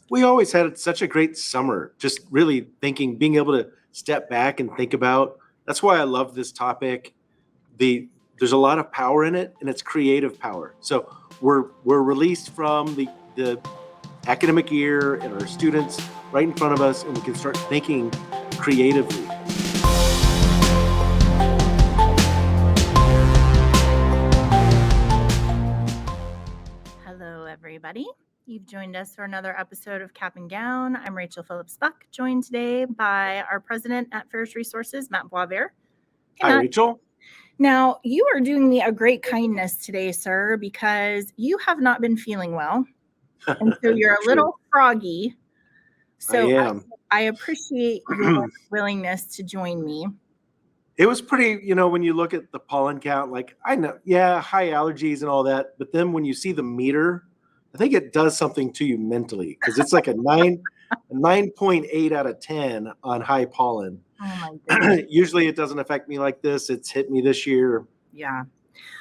We always had such a great summer, just really thinking, being able to step back and think about. That's why I love this topic. There's a lot of power in it, and it's creative power. So we're released from the academic year and our students right in front of us, and we can start thinking creatively. Hello, everybody. You've joined us for another episode of Cap and Gown. I'm Rachel Phillips Buck, joined today by our president at Ferris Resources, Matt Boisvert. Hi, Rachel. Now, you are doing me a great kindness today, sir, because you have not been feeling well. And so you're a little froggy. So I am. I appreciate your willingness to join me. It was pretty, when you look at the pollen count, like I know, yeah, high allergies and all that. But then when you see the meter, I think it does something to you mentally because it's like a 9.8 out of 10 on high pollen. Oh my goodness. Usually it doesn't affect me like this. It's hit me this year. Yeah.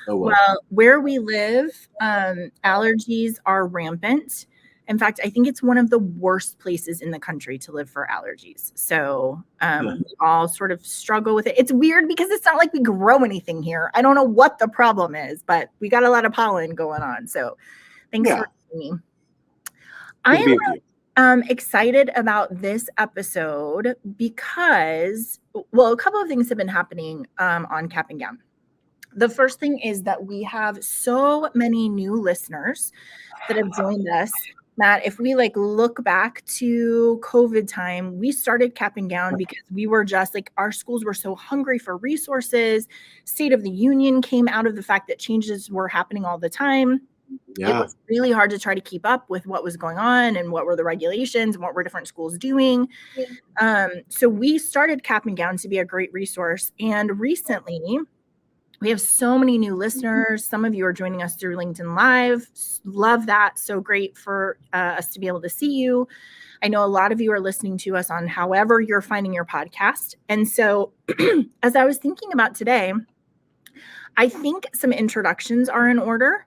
Oh, well, where we live, allergies are rampant. In fact, I think it's one of the worst places in the country to live for allergies. So we all sort of struggle with it. It's weird because it's not like we grow anything here. I don't know what the problem is, but we got a lot of pollen going on. So thanks for having me. I am excited about this episode because, well, a couple of things have been happening on Cap and Gown. The first thing is that we have so many new listeners that have joined us. Matt, if we look back to COVID time, we started Cap and Gown because we were just our schools were so hungry for resources. State of the Union came out of the fact that changes were happening all the time. Yeah. It was really hard to try to keep up with what was going on and what were the regulations and what were different schools doing. So we started Cap and Gown to be a great resource. And recently, we have so many new listeners. Some of you are joining us through LinkedIn Live. Love that. So great for us to be able to see you. I know a lot of you are listening to us on however you're finding your podcast. And so as I was thinking about today, I think some introductions are in order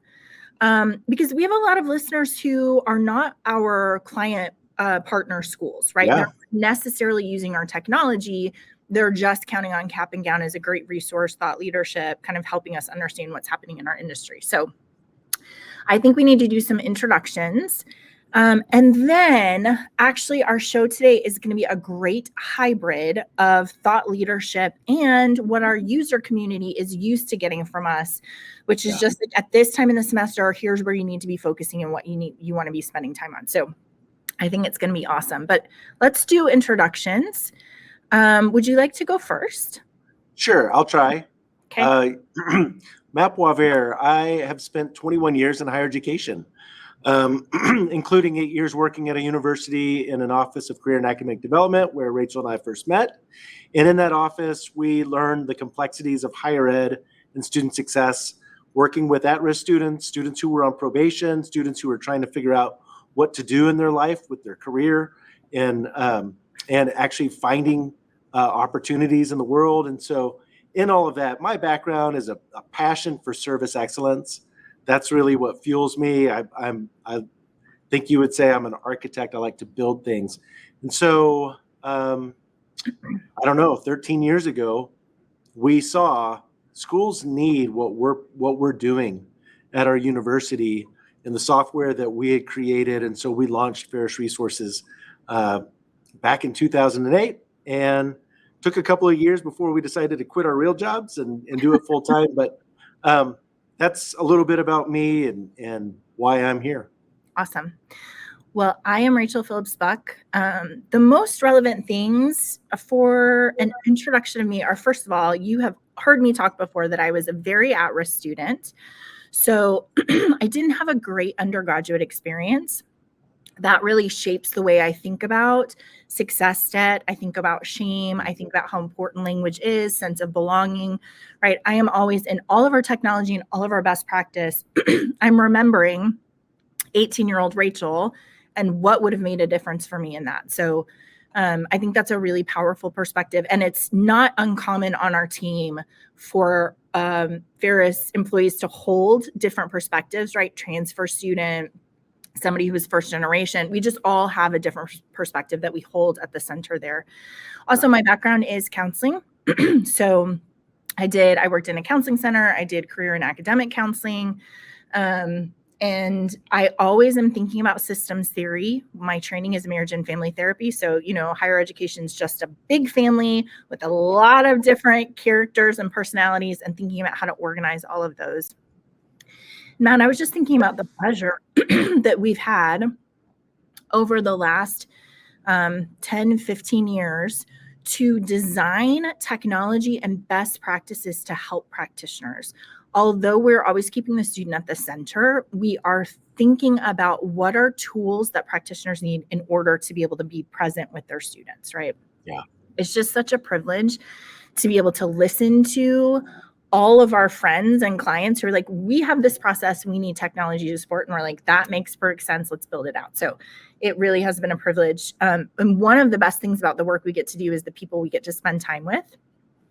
because we have a lot of listeners who are not our client partner schools, right? Yeah. They're not necessarily using our technology. They're just counting on Cap and Gown as a great resource, thought leadership, kind of helping us understand what's happening in our industry. So I think we need to do some introductions. And then actually our show today is going to be a great hybrid of thought leadership and what our user community is used to getting from us, which is just at this time in the semester, here's where you need to be focusing and what you want to be spending time on. So I think it's going to be awesome. But let's do introductions. Would you like to go first? Sure, I'll try. Okay. Matt Boisvert, I have spent 21 years in higher education, including 8 years working at a university in an office of career and academic development where Rachel and I first met. And in that office, we learned the complexities of higher ed and student success, working with at-risk students, students who were on probation, students who were trying to figure out what to do in their life with their career, and actually finding opportunities in the world. And so in all of that, my background is a passion for service excellence. That's really what fuels me. I think you would say I'm an architect. I like to build things. And so, I don't know, 13 years ago, we saw schools need what we're doing at our university and the software that we had created. And so we launched Ferris Resources back in 2008, and took a couple of years before we decided to quit our real jobs and do it full time. But that's a little bit about me and why I'm here. Awesome. Well, I am Rachel Phillips Buck. The most relevant things for an introduction of me are, first of all, you have heard me talk before that I was a very at-risk student. So I didn't have a great undergraduate experience. That really shapes the way I think about success debt. I think about shame. I think about how important language is, sense of belonging, right? I am always in all of our technology and all of our best practice. I'm remembering 18-year-old Rachel and what would have made a difference for me in that. So I think that's a really powerful perspective. And it's not uncommon on our team for Ferris employees to hold different perspectives, right? Transfer student, somebody who was first generation. We just all have a different perspective that we hold at the center there. Also, my background is counseling. So I worked in a counseling center. I did career and academic counseling. And I always am thinking about systems theory. My training is marriage and family therapy. So, higher education is just a big family with a lot of different characters and personalities, and thinking about how to organize all of those. Matt, I was just thinking about the pleasure that we've had over the last 10, 15 years to design technology and best practices to help practitioners. Although we're always keeping the student at the center, we are thinking about what are tools that practitioners need in order to be able to be present with their students, right? Yeah. It's just such a privilege to be able to listen to all of our friends and clients who are like, we have this process, we need technology to support. And we're like, that makes perfect sense. Let's build it out. So it really has been a privilege. And one of the best things about the work we get to do is the people we get to spend time with.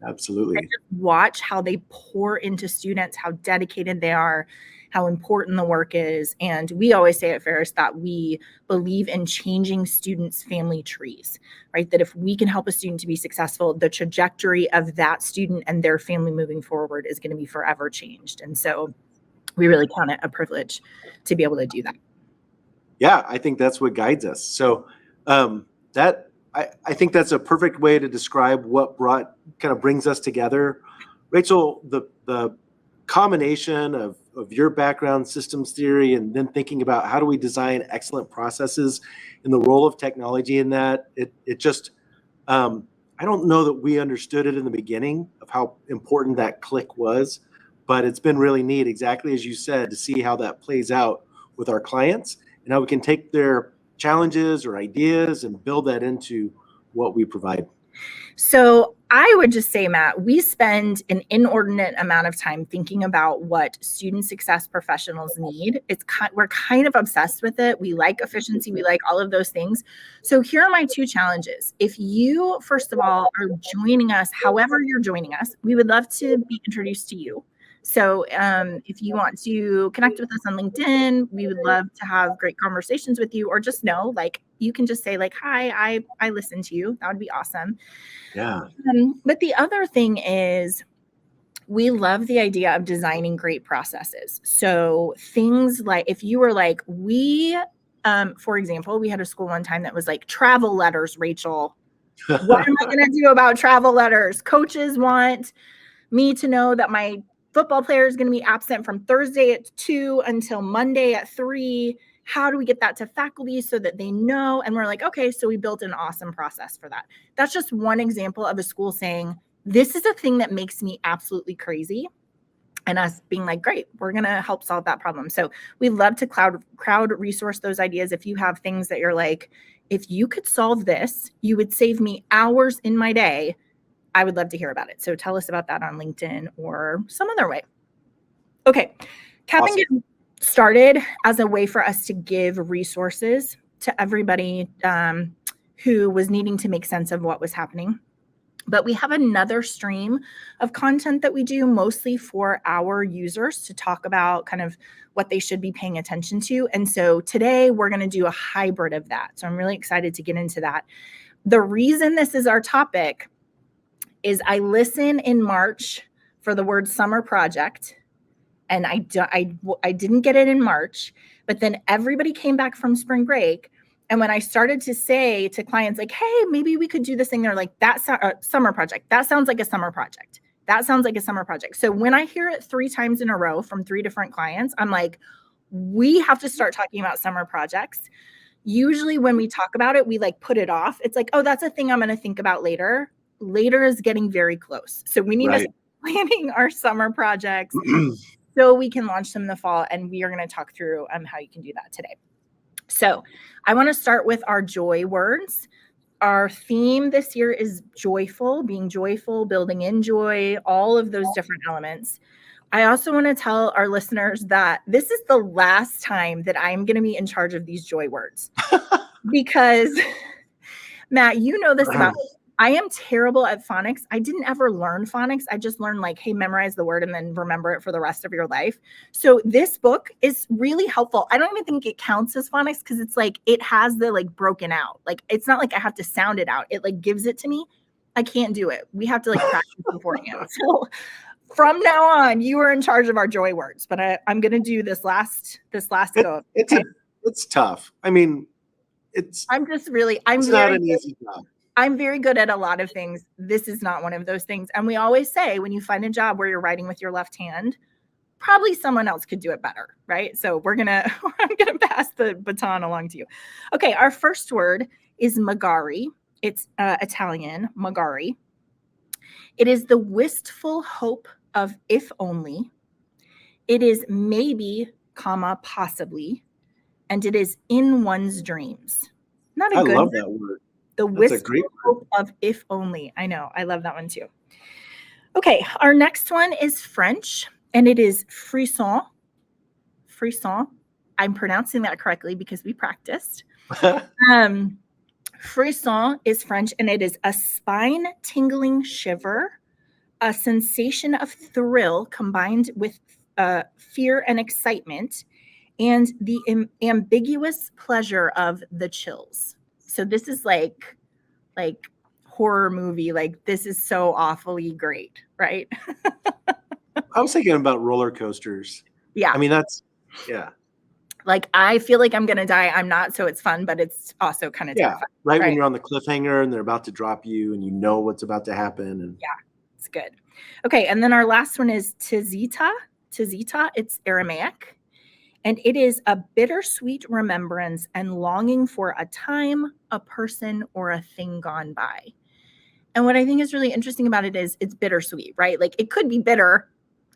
Absolutely. And just watch how they pour into students, how dedicated they are, how important the work is. And we always say at Ferris that we believe in changing students' family trees, right? That if we can help a student to be successful, the trajectory of that student and their family moving forward is going to be forever changed. And so we really count it a privilege to be able to do that. Yeah, I think that's what guides us. So I think that's a perfect way to describe what kind of brings us together. Rachel, the combination of your background, systems theory, and then thinking about how do we design excellent processes and the role of technology in that, it just, I don't know that we understood it in the beginning of how important that click was, but it's been really neat, exactly as you said, to see how that plays out with our clients and how we can take their challenges or ideas and build that into what we provide. So I would just say, Matt, we spend an inordinate amount of time thinking about what student success professionals need. We're kind of obsessed with it. We like efficiency. We like all of those things. So here are my two challenges. If you, first of all, are joining us, however you're joining us, we would love to be introduced to you. So if you want to connect with us on LinkedIn, we would love to have great conversations with you, or just know, like, you can just say like, hi, I listen to you. That would be awesome. Yeah. But the other thing is we love the idea of designing great processes. So things like, if you were like, for example, we had a school one time that was like travel letters, Rachel. What am I going to do about travel letters? Coaches want me to know that my football player is going to be absent from Thursday at 2 until Monday at 3. How do we get that to faculty so that they know? And we're like, okay, so we built an awesome process for that. That's just one example of a school saying, this is a thing that makes me absolutely crazy. And us being like, great, we're going to help solve that problem. So we love to crowd resource those ideas. If you have things that you're like, if you could solve this, you would save me hours in my day, I would love to hear about it. So tell us about that on LinkedIn or some other way. Okay. Capping Awesome. started as a way for us to give resources to everybody who was needing to make sense of what was happening. But we have another stream of content that we do mostly for our users to talk about kind of what they should be paying attention to. And so today we're going to do a hybrid of that. So I'm really excited to get into that. The reason this is our topic is I listen in March for the word summer project. And I didn't get it in March, but then everybody came back from spring break. And when I started to say to clients like, hey, maybe we could do this thing, they're like, that's a summer project. That sounds like a summer project. That sounds like a summer project. So when I hear it 3 times in a row from 3 different clients, I'm like, we have to start talking about summer projects. Usually when we talk about it, we like put it off. It's like, oh, that's a thing I'm going to think about later. Later is getting very close. So we need to start planning our summer projects so we can launch them in the fall. And we are going to talk through how you can do that today. So I want to start with our joy words. Our theme this year is joyful, being joyful, building in joy, all of those different elements. I also want to tell our listeners that this is the last time that I'm going to be in charge of these joy words because Matt, you know this about me. I am terrible at phonics. I didn't ever learn phonics. I just learned like, hey, memorize the word and then remember it for the rest of your life. So this book is really helpful. I don't even think it counts as phonics because it's like it has the like broken out. Like it's not like I have to sound it out. It like gives it to me. I can't do it. We have to like practice beforehand. So from now on, you are in charge of our joy words. But I'm gonna do this last go. It's tough. I mean, I'm not an easy job. I'm very good at a lot of things. This is not one of those things. And we always say when you find a job where you're writing with your left hand, probably someone else could do it better, right? So I'm gonna pass the baton along to you. Okay, our first word is magari. It's Italian, magari. It is the wistful hope of if only. It is maybe, comma, possibly, and it is in one's dreams. Not a I good love word. that word. The wistful hope of if only. I know. I love that one too. Okay. Our next one is French, and it is frisson. Frisson. I'm pronouncing that correctly because we practiced. Frisson is French, and it is a spine-tingling shiver, a sensation of thrill combined with fear and excitement, and the ambiguous pleasure of the chills. So this is like horror movie. Like this is so awfully great, right? I was thinking about roller coasters. Yeah. I mean, yeah. Like I feel like I'm gonna die. I'm not, so it's fun, but it's also kind of terrifying. Right when you're on the cliffhanger and they're about to drop you, and you know what's about to happen. And yeah, it's good. Okay, and then our last one is tizita. Tizita. It's Aramaic. And it is a bittersweet remembrance and longing for a time, a person, or a thing gone by. And what I think is really interesting about it is it's bittersweet, right? Like it could be bitter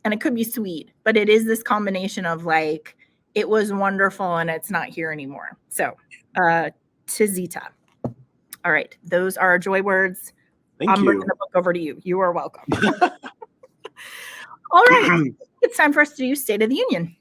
and it could be sweet, but it is this combination of like, it was wonderful and it's not here anymore. So, tizita. All right. Those are our joy words. I'm bringing the book over to you. You are welcome. All right. It's time for us to do State of the Union.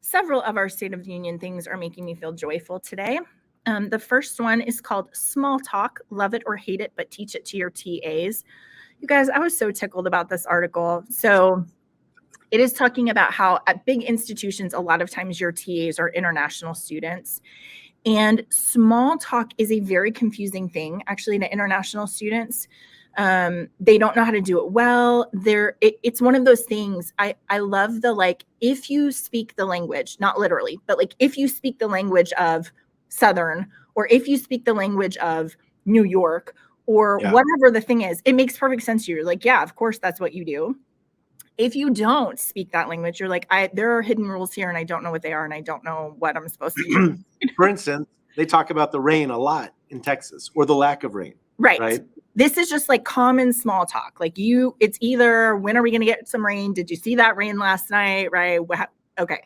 Several of our State of the Union things are making me feel joyful today. The first one is called Small Talk, Love It or Hate It, but Teach It to Your TAs. You guys, I was so tickled about this article. So it is talking about how at big institutions, a lot of times your TAs are international students. And small talk is a very confusing thing, actually, to international students. They don't know how to do it well. It's one of those things. I love the, like, if you speak the language, not literally, but like if you speak the language of Southern, or if you speak the language of New York, or whatever the thing is, it makes perfect sense to you. You're like, yeah, of course, that's what you do. If you don't speak that language, you're like, there are hidden rules here and I don't know what they are and I don't know what I'm supposed to do. For instance, they talk about the rain a lot in Texas, or the lack of rain. Right. This is just like common small talk. Like it's either, when are we going to get some rain? Did you see that rain last night? Right. Okay.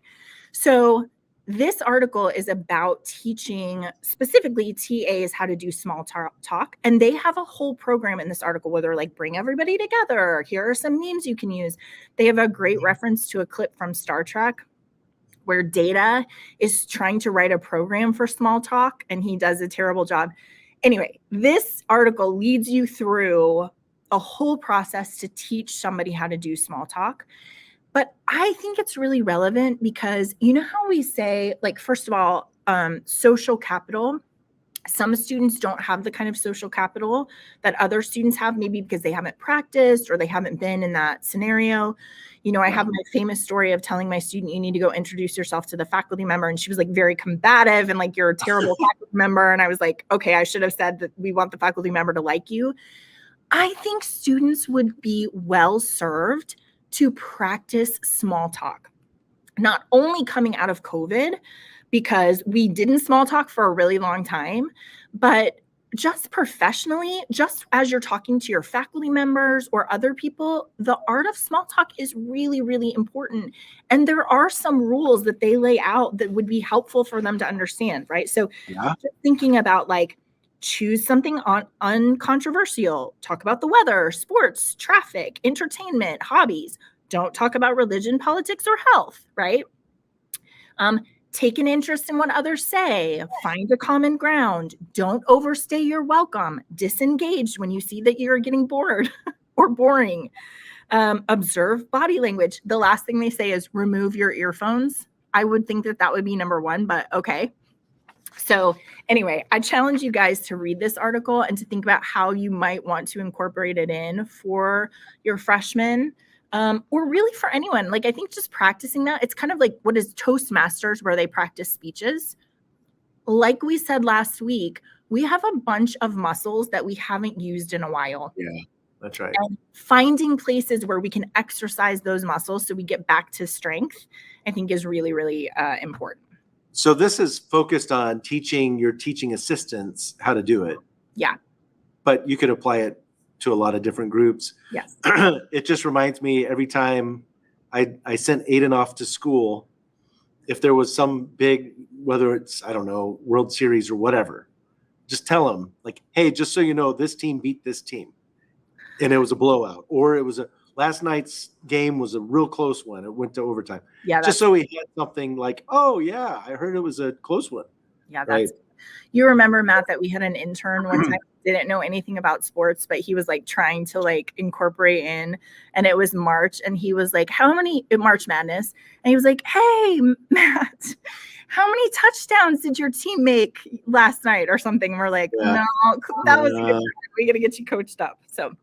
So this article is about teaching specifically TAs how to do small talk. And they have a whole program in this article where they're like, bring everybody together. Here are some memes you can use. They have a great reference to a clip from Star Trek where Data is trying to write a program for small talk and he does a terrible job. Anyway, this article leads you through a whole process to teach somebody how to do small talk. But I think it's really relevant because you know how we say, like, first of all, social capital. Some students don't have the kind of social capital that other students have, maybe because they haven't practiced or they haven't been in that scenario. You know, I have my famous story of telling my student, you need to go introduce yourself to the faculty member. And she was like very combative and like, you're a terrible faculty member. And I was like, okay, I should have said that we want the faculty member to like you. I think students would be well served to practice small talk, not only coming out of COVID, because we didn't small talk for a really long time, but just professionally, just as you're talking to your faculty members or other people, the art of small talk is really, really important. And there are some rules that they lay out that would be helpful for them to understand, right? So just thinking about like, choose something uncontroversial, talk about the weather, sports, traffic, entertainment, hobbies. Don't talk about religion, politics, or health, right? Take an interest in what others say. Find a common ground. Don't overstay your welcome. Disengage when you see that you're getting bored or boring. Observe body language. The last thing they say is remove your earphones. I would think that that would be number one, but okay. So anyway, I challenge you guys to read this article and to think about how you might want to incorporate it in for your freshmen, or really for anyone. Like, I think just practicing that, it's kind of like what is Toastmasters, where they practice speeches. Like we said last week, we have a bunch of muscles that we haven't used in a while. Yeah, that's right. And finding places where we can exercise those muscles so we get back to strength, I think is really, really important. So this is focused on teaching your teaching assistants how to do it. Yeah. But you could apply it to a lot of different groups. Yes. It just reminds me every time I sent Aiden off to school, if there was some big, whether it's, I don't know, World Series or whatever, just tell him, like, hey, just so you know, this team beat this team. And it was a blowout. Or it was last night's game was a real close one. It went to overtime. Yeah. Just so he had something like, oh, yeah, I heard it was a close one. Yeah, that's right. You remember, Matt, that we had an intern one time who didn't know anything about sports, but he was like trying to like incorporate in, and it was March, and he was like, how many March Madness? And he was like, hey, Matt, how many touchdowns did your team make last night or something? And we're like, no, that was good. We got to get you coached up. So,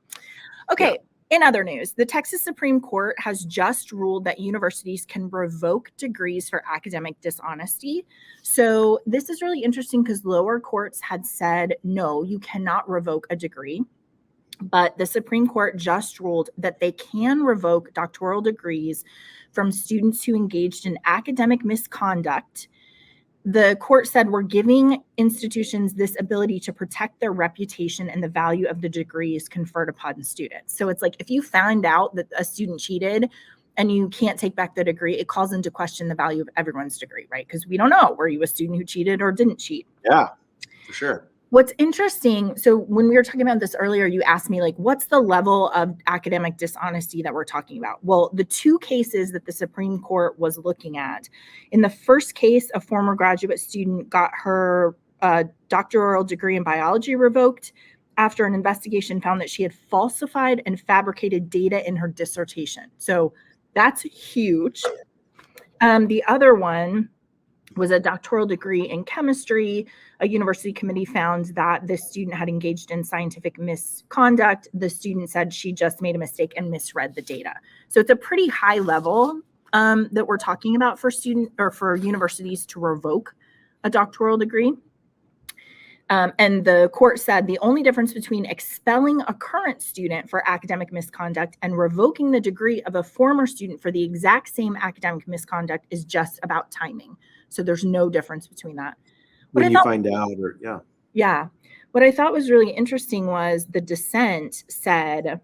okay. Yeah. In other news, the Texas Supreme Court has just ruled that universities can revoke degrees for academic dishonesty. So this is really interesting because lower courts had said, no, you cannot revoke a degree. But the Supreme Court just ruled that they can revoke doctoral degrees from students who engaged in academic misconduct. The court said we're giving institutions this ability to protect their reputation and the value of the degrees conferred upon students. So it's like if you find out that a student cheated and you can't take back the degree, it calls into question the value of everyone's degree, right? Because we don't know, were you a student who cheated or didn't cheat? Yeah, for sure. What's interesting, so when we were talking about this earlier, you asked me, like, what's the level of academic dishonesty that we're talking about? Well, the two cases that the Supreme Court was looking at, in the first case, a former graduate student got her doctoral degree in biology revoked after an investigation found that she had falsified and fabricated data in her dissertation. So that's huge. The other one was a doctoral degree in chemistry. A university committee found that the student had engaged in scientific misconduct. The student said she just made a mistake and misread the data. So it's a pretty high level that we're talking about for universities to revoke a doctoral degree. And the court said the only difference between expelling a current student for academic misconduct and revoking the degree of a former student for the exact same academic misconduct is just about timing. So there's no difference between that. When you find out, or yeah. What I thought was really interesting was the dissent said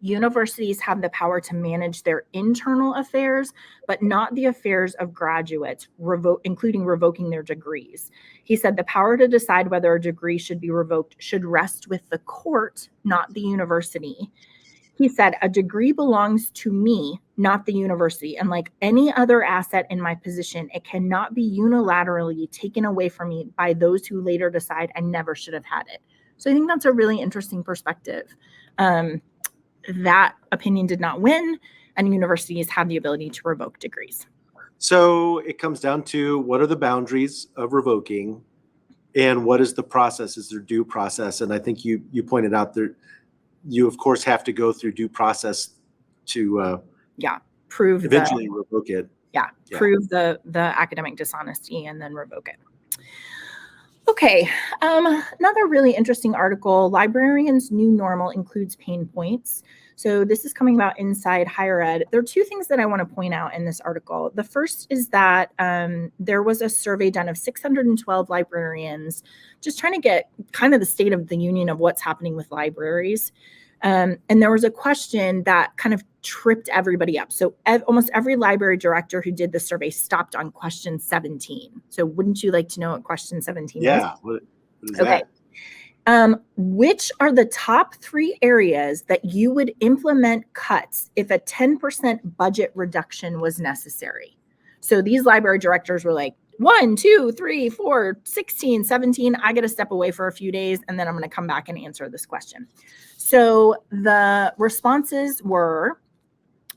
universities have the power to manage their internal affairs, but not the affairs of graduates, including revoking their degrees. He said the power to decide whether a degree should be revoked should rest with the court, not the university. He said, a degree belongs to me, not the university. And like any other asset in my position, it cannot be unilaterally taken away from me by those who later decide I never should have had it. So I think that's a really interesting perspective. That opinion did not win, and universities have the ability to revoke degrees. So it comes down to what are the boundaries of revoking and what is the process? Is there due process? And I think you pointed out there, you of course have to go through due process to prove eventually revoke it. Prove the academic dishonesty and then revoke it. Okay, another really interesting article, Librarians' New Normal Includes Pain Points. So this is coming about Inside Higher Ed. There are two things that I want to point out in this article. The first is that there was a survey done of 612 librarians, just trying to get kind of the state of the union of what's happening with libraries. And there was a question that kind of tripped everybody up. So almost every library director who did the survey stopped on question 17. So wouldn't you like to know what question 17 is? Yeah. What is that? Which are the top 3 areas that you would implement cuts if a 10% budget reduction was necessary? So these library directors were like, 1, 2, 3, 4, 16, 17. I got to step away for a few days and then I'm going to come back and answer this question. So the responses were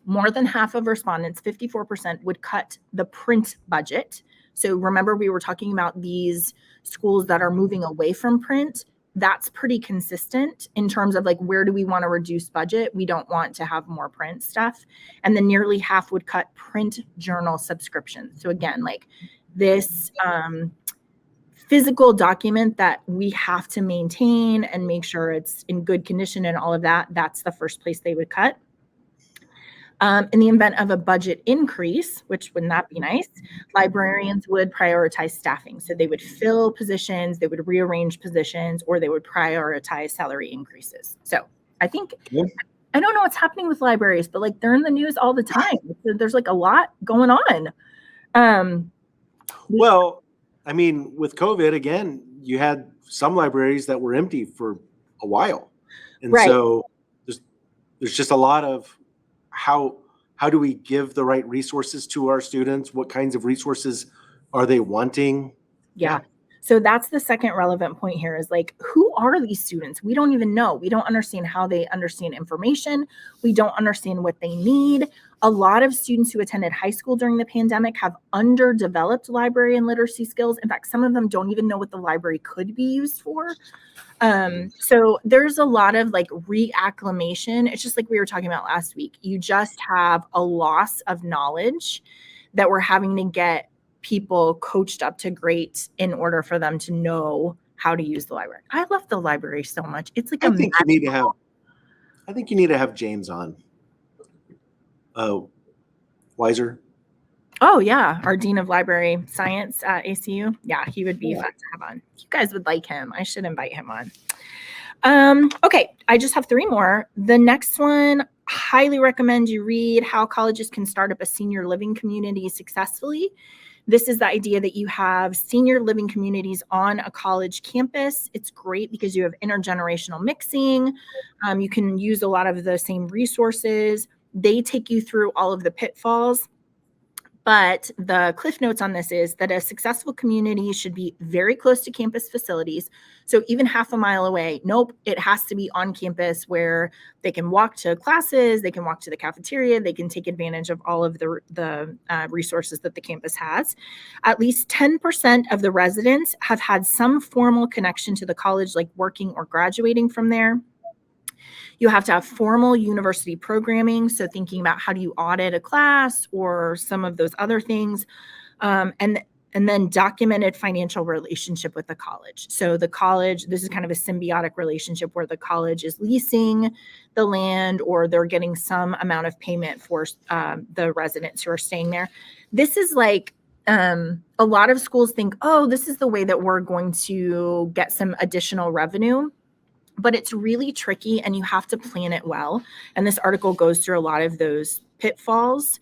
more than half of respondents, 54%, would cut the print budget. So remember, we were talking about these schools that are moving away from print. That's pretty consistent in terms of like, where do we want to reduce budget? We don't want to have more print stuff. And then nearly half would cut print journal subscriptions. So again, like this physical document that we have to maintain and make sure it's in good condition and all of that, that's the first place they would cut. In the event of a budget increase, which wouldn't that be nice, librarians would prioritize staffing. So they would fill positions, they would rearrange positions, or they would prioritize salary increases. So I think, I don't know what's happening with libraries, but like they're in the news all the time. There's like a lot going on. Well, I mean, with COVID, again, you had some libraries that were empty for a while. And Right. so there's just a lot of how do we give the right resources to our students? What kinds of resources are they wanting? Yeah. So that's the second relevant point here is like, who are these students? We don't even know. We don't understand how they understand information. We don't understand what they need. A lot of students who attended high school during the pandemic have underdeveloped library and literacy skills. In fact, some of them don't even know what the library could be used for. So there's a lot of like reacclimation. It's just like we were talking about last week. You just have a loss of knowledge that we're having to get people coached up to great in order for them to know how to use the library. I love the library so much. It's like I think you need to have James on. Weiser. Oh yeah, our Dean of Library Science at ACU. Yeah, he would be fun to have on. You guys would like him. I should invite him on. Okay, I just have 3 more. The next one, highly recommend you read How Colleges Can Start Up a Senior Living Community Successfully. This is the idea that you have senior living communities on a college campus. It's great because you have intergenerational mixing. You can use a lot of the same resources. They take you through all of the pitfalls. But the cliff notes on this is that a successful community should be very close to campus facilities. So even half a mile away, nope, it has to be on campus where they can walk to classes, they can walk to the cafeteria, they can take advantage of all of the resources that the campus has. At least 10% of the residents have had some formal connection to the college, like working or graduating from there. You have to have formal university programming. So thinking about how do you audit a class or some of those other things. And then documented financial relationship with the college. So the college, this is kind of a symbiotic relationship where the college is leasing the land or they're getting some amount of payment for the residents who are staying there. This is like, a lot of schools think, oh, this is the way that we're going to get some additional revenue. But it's really tricky and you have to plan it well. And this article goes through a lot of those pitfalls.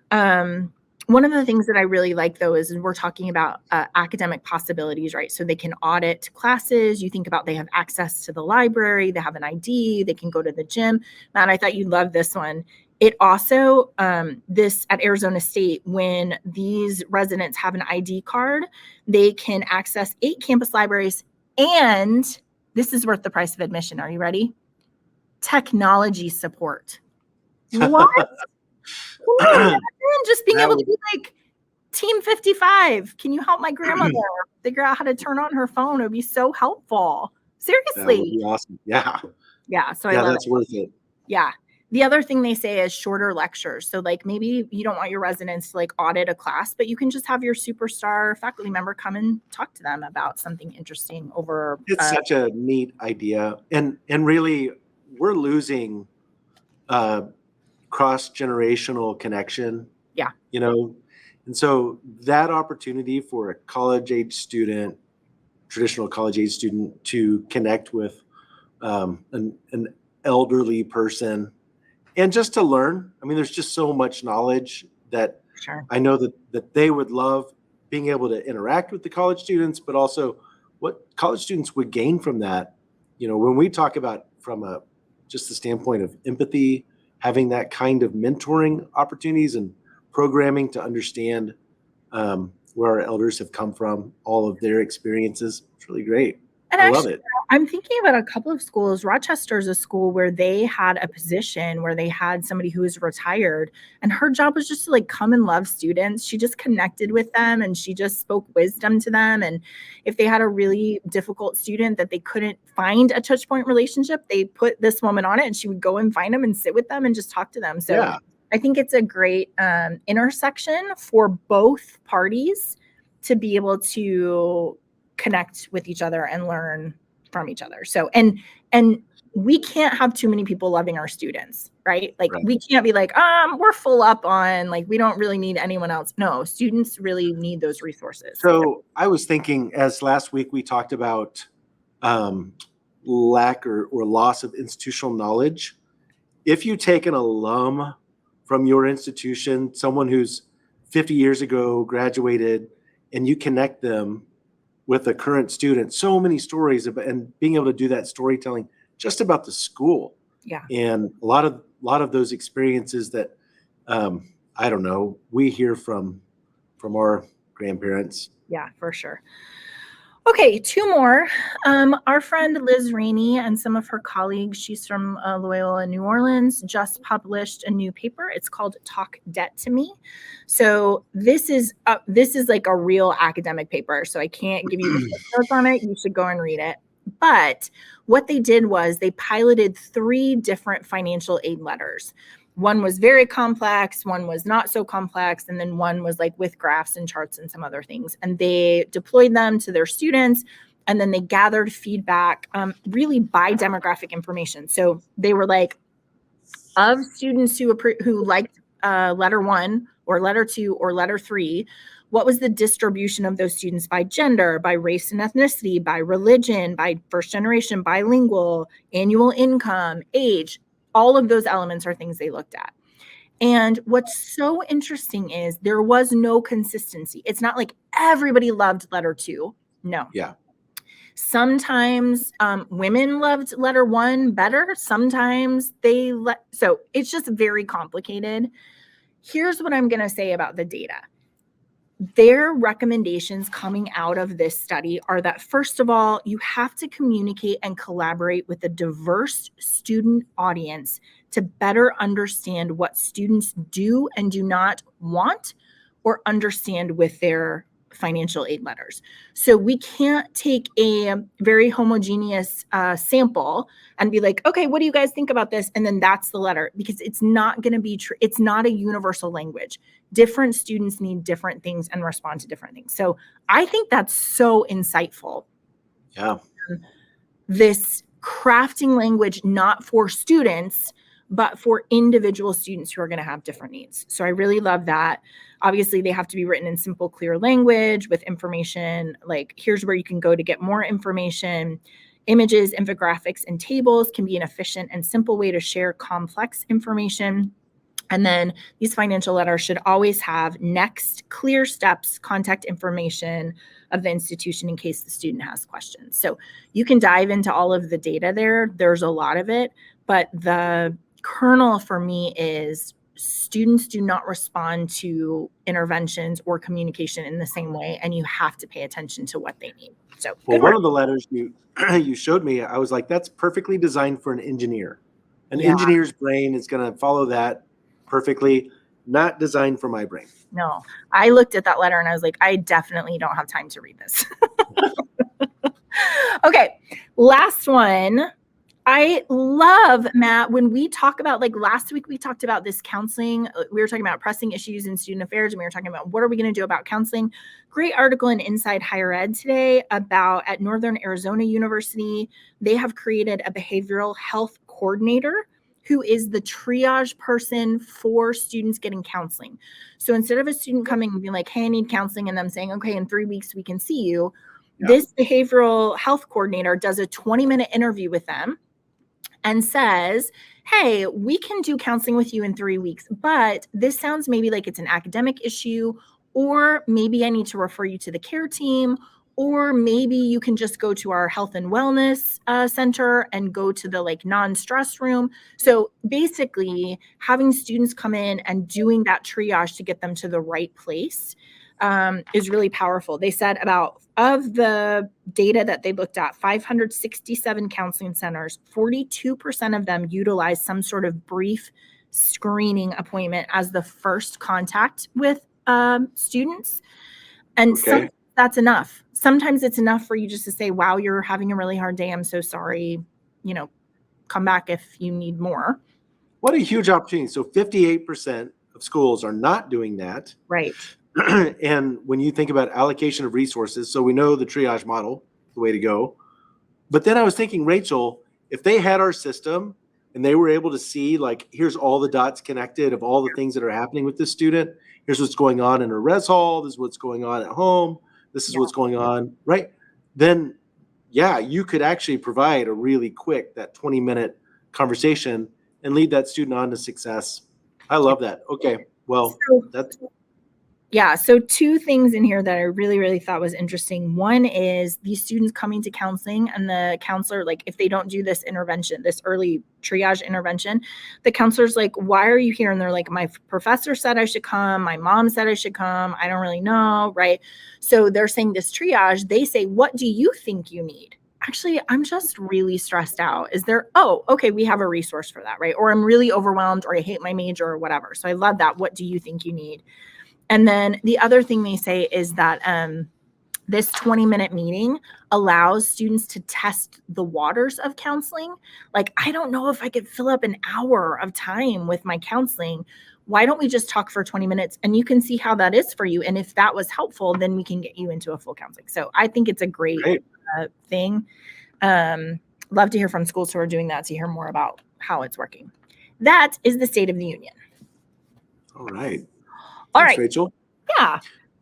One of the things that I really like, though, is we're talking about academic possibilities, right? So they can audit classes. You think about they have access to the library, they have an ID, they can go to the gym. Matt, I thought you'd love this one. It also, this at Arizona State, when these residents have an ID card, they can access 8 campus libraries and this is worth the price of admission. Are you ready? Technology support. What? Just being able to be like, Team 55, can you help my grandmother figure out how to turn on her phone? It would be so helpful. Seriously. That would be awesome. Yeah. Yeah. So yeah, that's worth it. Yeah. The other thing they say is shorter lectures. So like maybe you don't want your residents to like audit a class, but you can just have your superstar faculty member come and talk to them about something interesting over. It's such a neat idea. And really we're losing cross-generational connection. Yeah. You know, and so that opportunity for a college age student, traditional college age student to connect with an elderly person and just to learn. I mean, there's just so much knowledge that I know that they would love being able to interact with the college students, but also what college students would gain from that when we talk about from just the standpoint of empathy, having that kind of mentoring opportunities and programming to understand where our elders have come from, all of their experiences, it's really great. And I love actually, it. I'm thinking about a couple of schools. Rochester is a school where they had a position where they had somebody who was retired, and her job was just to like come and love students. She just connected with them and she just spoke wisdom to them. And if they had a really difficult student that they couldn't find a touch point relationship, they put this woman on it and she would go and find them and sit with them and just talk to them. So Yeah. I think it's a great intersection for both parties to be able to connect with each other and learn from each other. So, and we can't have too many people loving our students, right? Like Right. we can't be like, we're full up on, like, we don't really need anyone else. No, students really need those resources. So I was thinking, as last week we talked about lack or loss of institutional knowledge. If you take an alum from your institution, someone who's 50 years ago graduated, and you connect them with a current student, so many stories about, and being able to do that storytelling just about the school. Yeah. And a lot of those experiences that I don't know, we hear from our grandparents. Yeah, for sure. Okay, two more. Our friend Liz Rainey and some of her colleagues, she's from Loyola, New Orleans, just published a new paper. It's called Talk Debt to Me. So this is like a real academic paper. So I can't give you the notes on it. You should go and read it. But what they did was they piloted 3 different financial aid letters. One was very complex, one was not so complex, and then one was like with graphs and charts and some other things. And they deployed them to their students, and then they gathered feedback really by demographic information. So they were like, of students who liked letter 1 or letter 2 or letter 3, what was the distribution of those students by gender, by race and ethnicity, by religion, by first generation, bilingual, annual income, age? All of those elements are things they looked at. And what's so interesting is there was no consistency. It's not like everybody loved letter 2. No. Yeah. Sometimes women loved letter 1 better. Sometimes so it's just very complicated. Here's what I'm going to say about the data. Their recommendations coming out of this study are that, first of all, you have to communicate and collaborate with a diverse student audience to better understand what students do and do not want or understand with their financial aid letters. So we can't take a very homogeneous sample and be like, okay, what do you guys think about this? And then that's the letter, because it's not going to be true. It's not a universal language. Different students need different things and respond to different things. So I think that's so insightful. Yeah. This crafting language, not for students, but for individual students who are going to have different needs. So I really love that. Obviously, they have to be written in simple, clear language with information like, here's where you can go to get more information. Images, infographics, and tables can be an efficient and simple way to share complex information. And then these financial letters should always have next, clear steps, contact information of the institution in case the student has questions. So you can dive into all of the data there. There's a lot of it, but the kernel for me is students do not respond to interventions or communication in the same way, and you have to pay attention to what they need. So, well, one of the letters you showed me, I was like, that's perfectly designed for an engineer. An engineer's brain is going to follow that perfectly, not designed for my brain. No, I looked at that letter and I was like, I definitely don't have time to read this. Okay, last one. I love, Matt, when we talk about, like last week, we talked about this counseling. We were talking about pressing issues in student affairs, and we were talking about what are we going to do about counseling. Great article in Inside Higher Ed today about at Northern Arizona University, they have created a behavioral health coordinator who is the triage person for students getting counseling. So instead of a student coming and being like, hey, I need counseling, and them saying, okay, in 3 weeks we can see you, this behavioral health coordinator does a 20-minute interview with them and says, hey, we can do counseling with you in 3 weeks, but this sounds maybe like it's an academic issue, or maybe I need to refer you to the care team, Or maybe you can just go to our health and wellness center and go to the like non-stress room. So basically having students come in and doing that triage to get them to the right place is really powerful. They said of the data that they looked at, 567 counseling centers, 42% of them utilize some sort of brief screening appointment as the first contact with students. And Okay. that's enough. Sometimes it's enough for you just to say, wow, you're having a really hard day. I'm so sorry. Come back if you need more. What a huge opportunity. So 58% of schools are not doing that. Right. And when you think about allocation of resources, so we know the triage model, the way to go. But then I was thinking, Rachel, if they had our system and they were able to see, like, here's all the dots connected of all the things that are happening with this student. Here's what's going on in a res hall. This is what's going on at home. This is what's going on, right? Then, yeah, you could actually provide a really quick, that 20-minute conversation and lead that student on to success. I love that. Okay, well, that's yeah. So 2 things in here that I really, really thought was interesting. One is these students coming to counseling and the counselor, like if they don't do this intervention, this early triage intervention, the counselor's like, why are you here? And they're like, my professor said I should come. My mom said I should come. I don't really know. Right. So they're saying this triage, they say, what do you think you need? Actually, I'm just really stressed out. Is there, oh, okay, we have a resource for that, right? Or I'm really overwhelmed or I hate my major or whatever. So I love that. What do you think you need? And then the other thing they say is that this 20-minute meeting allows students to test the waters of counseling. Like, I don't know if I could fill up an hour of time with my counseling. Why don't we just talk for 20 minutes and you can see how that is for you? And if that was helpful, then we can get you into a full counseling. So I think it's a great thing. Love to hear from schools who are doing that to hear more about how it's working. That is the State of the Union. all right. All Thanks, right. Rachel. Yeah.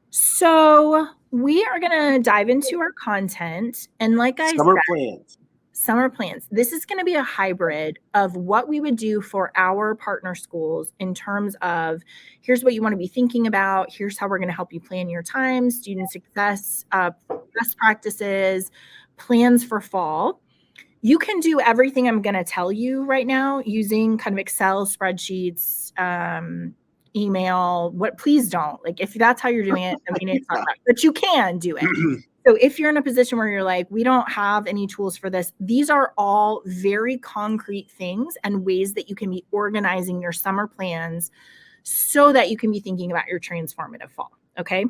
So we are going to dive into our content. And like I Summer said, plans. summer plans. This is going to be a hybrid of what we would do for our partner schools in terms of here's what you want to be thinking about. Here's how we're going to help you plan your time, student success, best practices, plans for fall. You can do everything I'm going to tell you right now using kind of Excel spreadsheets, email. Please don't. Like, if that's how you're doing it, I mean, it's not right, but you can do it. So if you're in a position where you're like, we don't have any tools for this, these are all very concrete things and ways that you can be organizing your summer plans so that you can be thinking about your transformative fall. Okay.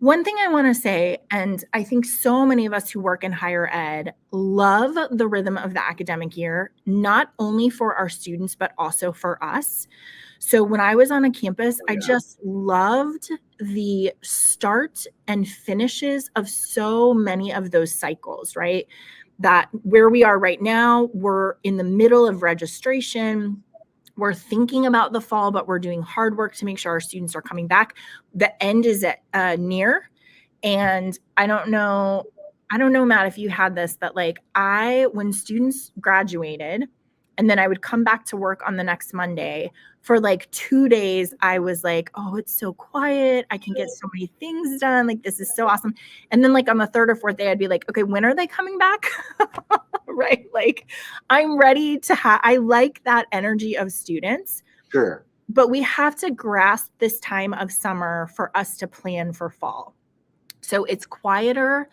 One thing I want to say, and I think so many of us who work in higher ed love the rhythm of the academic year, not only for our students, but also for us. So when I was on a campus, I just loved the start and finishes of so many of those cycles, right? That where we are right now, we're in the middle of registration. We're thinking about the fall, but we're doing hard work to make sure our students are coming back. The end is near. And I don't know, Matt, if you had this, but like when students graduated and then I would come back to work on the next Monday, for like 2 days, I was like, oh, it's so quiet. I can get so many things done. Like, this is so awesome. And then like on the 3rd or 4th day, I'd be like, okay, when are they coming back? Right? Like, I'm ready to I like that energy of students. Sure. But we have to grasp this time of summer for us to plan for fall. So it's quieter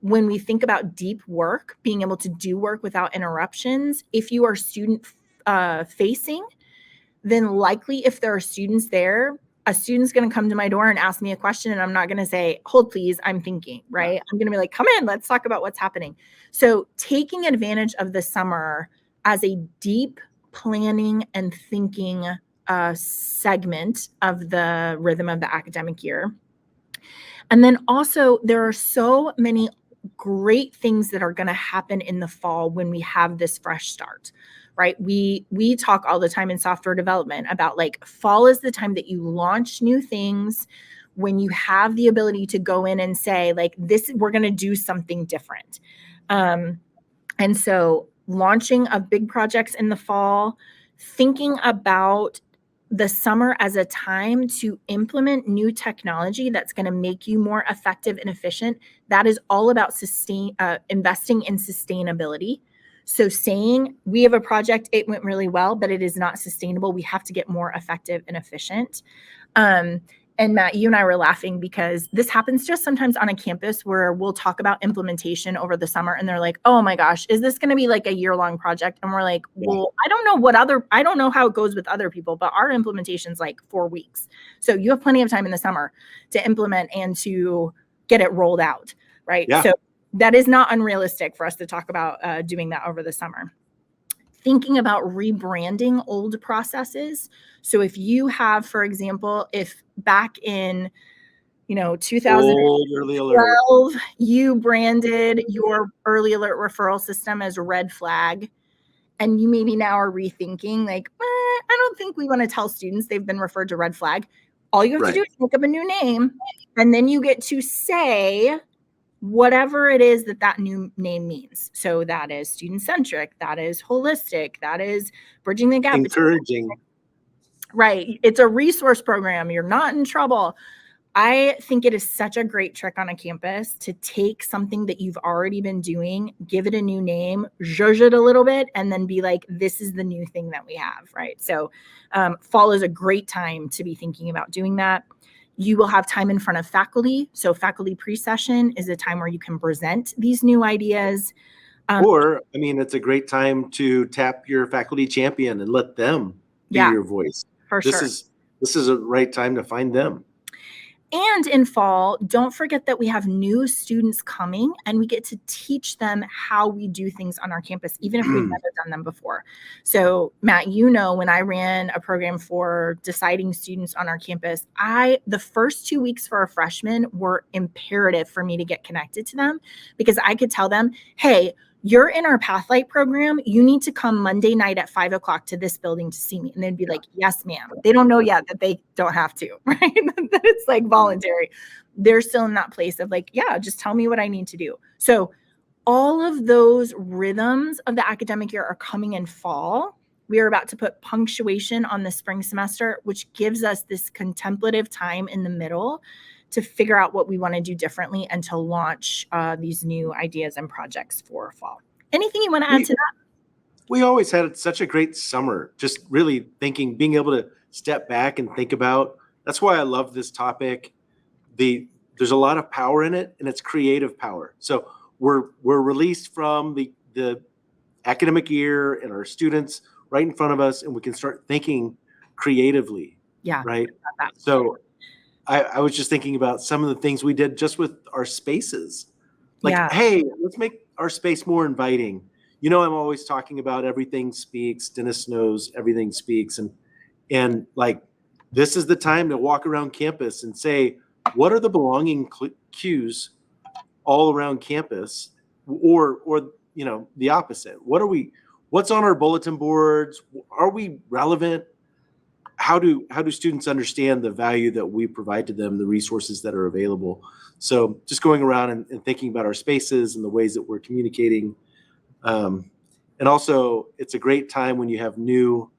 when we think about deep work, being able to do work without interruptions. If you are student facing, then likely if there are students there, a student's going to come to my door and ask me a question, and I'm not going to say, hold please, I'm thinking, right? I'm going to be like, come in, let's talk about what's happening. So taking advantage of the summer as a deep planning and thinking segment of the rhythm of the academic year. And then also there are so many great things that are going to happen in the fall when we have this fresh start, right? We talk all the time in software development about like fall is the time that you launch new things, when you have the ability to go in and say like this, we're going to do something different. And so launching of big projects in the fall, thinking about the summer as a time to implement new technology that's going to make you more effective and efficient. That is all about investing in sustainability. So saying we have a project, it went really well, but it is not sustainable. We have to get more effective and efficient. And Matt, you and I were laughing because this happens just sometimes on a campus where we'll talk about implementation over the summer and they're like, oh my gosh, is this going to be like a year-long project? And we're like, well, I don't know how it goes with other people, but our implementation's like 4 weeks. So you have plenty of time in the summer to implement and to get it rolled out, right? Yeah. So that is not unrealistic for us to talk about doing that over the summer. Thinking about rebranding old processes. So if you have, for example, if back in 2012, you branded your early alert referral system as Red Flag, and you maybe now are rethinking like, I don't think we want to tell students they've been referred to Red Flag. All you have to do is make up a new name, and then you get to say whatever it is that new name means. So that is student-centric, that is holistic, that is bridging the gap. Encouraging. Right. It's a resource program. You're not in trouble. I think it is such a great trick on a campus to take something that you've already been doing, give it a new name, zhuzh it a little bit, and then be like, this is the new thing that we have, right? So fall is a great time to be thinking about doing that. You will have time in front of faculty. So faculty pre-session is a time where you can present these new ideas. It's a great time to tap your faculty champion and let them be your voice. For sure. This is a right time to find them. And in fall, don't forget that we have new students coming and we get to teach them how we do things on our campus, even if we've never done them before. So Matt, when I ran a program for deciding students on our campus, the first 2 weeks for our freshmen were imperative for me to get connected to them because I could tell them, hey, you're in our Pathlight program. You need to come Monday night at 5:00 to this building to see me. And they'd be like, yes, ma'am. They don't know yet that they don't have to, right? That it's like voluntary. They're still in that place of like, yeah, just tell me what I need to do. So all of those rhythms of the academic year are coming in fall. We are about to put punctuation on the spring semester, which gives us this contemplative time in the middle to figure out what we want to do differently and to launch these new ideas and projects for fall. Anything you want to add to that? We always had such a great summer, just really being able to step back and think about. That's why I love this topic. There's a lot of power in it, and it's creative power. So we're released from the academic year and our students right in front of us, and we can start thinking creatively. Yeah. Right. So I was just thinking about some of the things we did just with our spaces. Like, hey, let's make our space more inviting. I'm always talking about everything speaks. Dennis knows everything speaks. And like, this is the time to walk around campus and say, what are the belonging cues all around campus? Or the opposite. What's on our bulletin boards? Are we relevant? How do students understand the value that we provide to them, the resources that are available? So just going around and thinking about our spaces and the ways that we're communicating. And also, it's a great time when you have new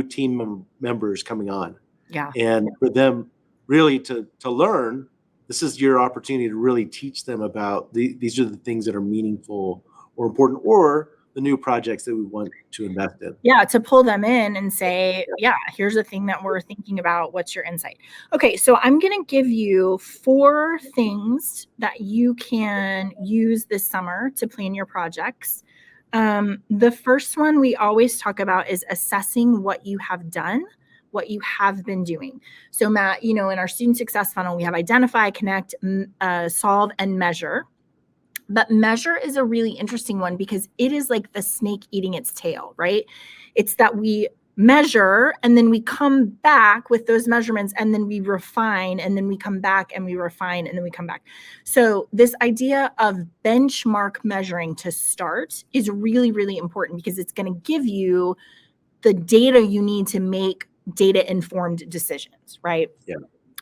team members coming on. Yeah. And for them really to learn, this is your opportunity to really teach them about these are the things that are meaningful or important, or the new projects that we want to invest in. Yeah, to pull them in and say, yeah, here's the thing that we're thinking about. What's your insight? Okay, so I'm going to give you 4 things that you can use this summer to plan your projects. The first one we always talk about is assessing what you have done, what you have been doing. So Matt, in our student success funnel, we have identify, connect, solve, and measure. But measure is a really interesting one because it is like the snake eating its tail, right? It's that we measure and then we come back with those measurements and then we refine and then we come back and we refine and then we come back. So this idea of benchmark measuring to start is really, really important because it's going to give you the data you need to make data-informed decisions, right? Yeah.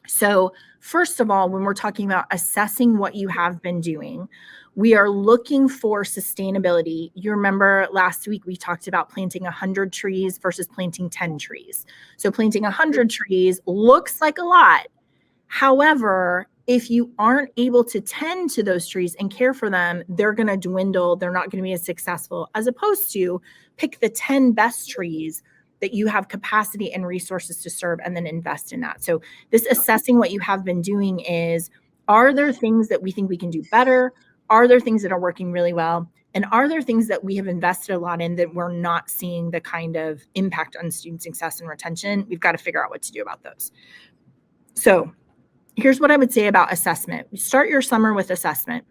So first of all, when we're talking about assessing what you have been doing, We are looking for sustainability. You remember last week we talked about planting 100 trees versus planting 10 trees. So planting 100 trees looks like a lot. However, if you aren't able to tend to those trees and care for them, they're going to dwindle. They're not going to be as successful, as opposed to pick the 10 best trees that you have capacity and resources to serve and then invest in that. So this assessing what you have been doing is, are there things that we think we can do better? Are there things that are working really well? And are there things that we have invested a lot in that we're not seeing the kind of impact on student success and retention? We've got to figure out what to do about those. So here's what I would say about assessment. You start your summer with assessment.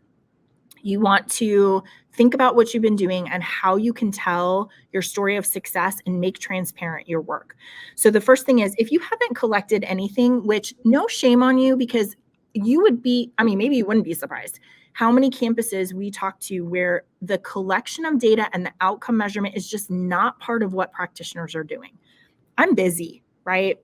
You want to think about what you've been doing and how you can tell your story of success and make transparent your work. So the first thing is, if you haven't collected anything, which no shame on you, because you would be, maybe you wouldn't be surprised how many campuses we talk to where the collection of data and the outcome measurement is just not part of what practitioners are doing. I'm busy, right?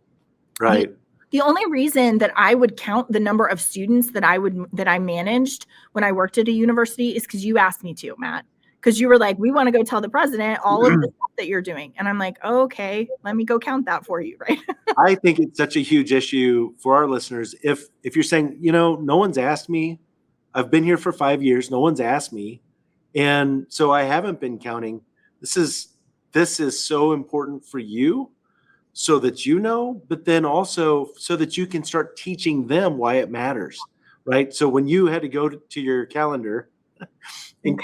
Right. The only reason that I would count the number of students that I managed when I worked at a university is because you asked me to, Matt. Because you were like, we want to go tell the president all of the stuff that you're doing. And I'm like, oh, okay, let me go count that for you, right? I think it's such a huge issue for our listeners. If you're saying, no one's asked me, I've been here for 5 years, no one's asked me, and so I haven't been counting. This is so important for you, so that you know, but then also so that you can start teaching them why it matters, right? So when you had to go to your calendar and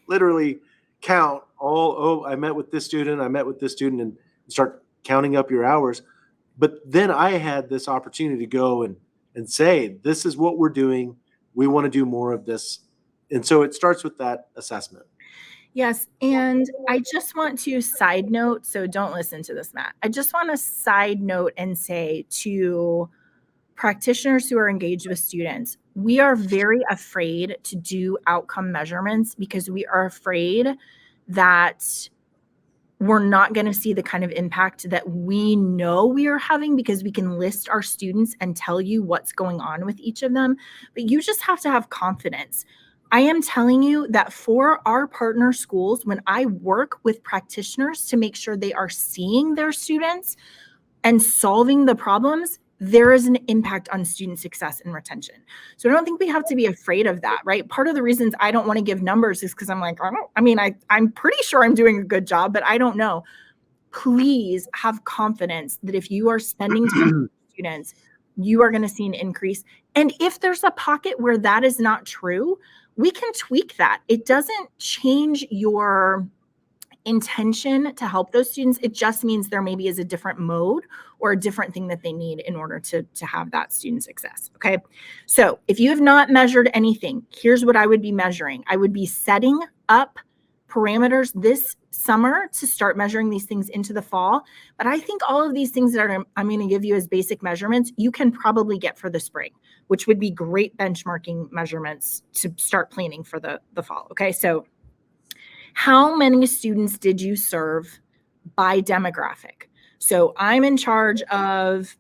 literally count I met with this student, and start counting up your hours. But then I had this opportunity to go and say, this is what we're doing. We want to do more of this. And so it starts with that assessment. Yes. And I just want to side note, so don't listen to this, Matt. I just want to side note and say to practitioners who are engaged with students, we are very afraid to do outcome measurements because we are afraid that we're not going to see the kind of impact that we know we are having, because we can list our students and tell you what's going on with each of them. But you just have to have confidence. I am telling you that for our partner schools, when I work with practitioners to make sure they are seeing their students and solving the problems, there is an impact on student success and retention. So I don't think we have to be afraid of that, right? Part of the reasons I don't want to give numbers is because I'm like, I'm pretty sure I'm doing a good job, but I don't know. Please have confidence that if you are spending time with students, you are going to see an increase. And if there's a pocket where that is not true, we can tweak that. It doesn't change your intention to help those students. It just means there maybe is a different mode or a different thing that they need in order to have that student success. Okay. So if you have not measured anything, here's what I would be measuring. I would be setting up parameters this summer to start measuring these things into the fall. But I think all of these things that I'm going to give you as basic measurements, you can probably get for the spring, which would be great benchmarking measurements to start planning for the fall. Okay. So how many students did you serve by demographic? So I'm in charge of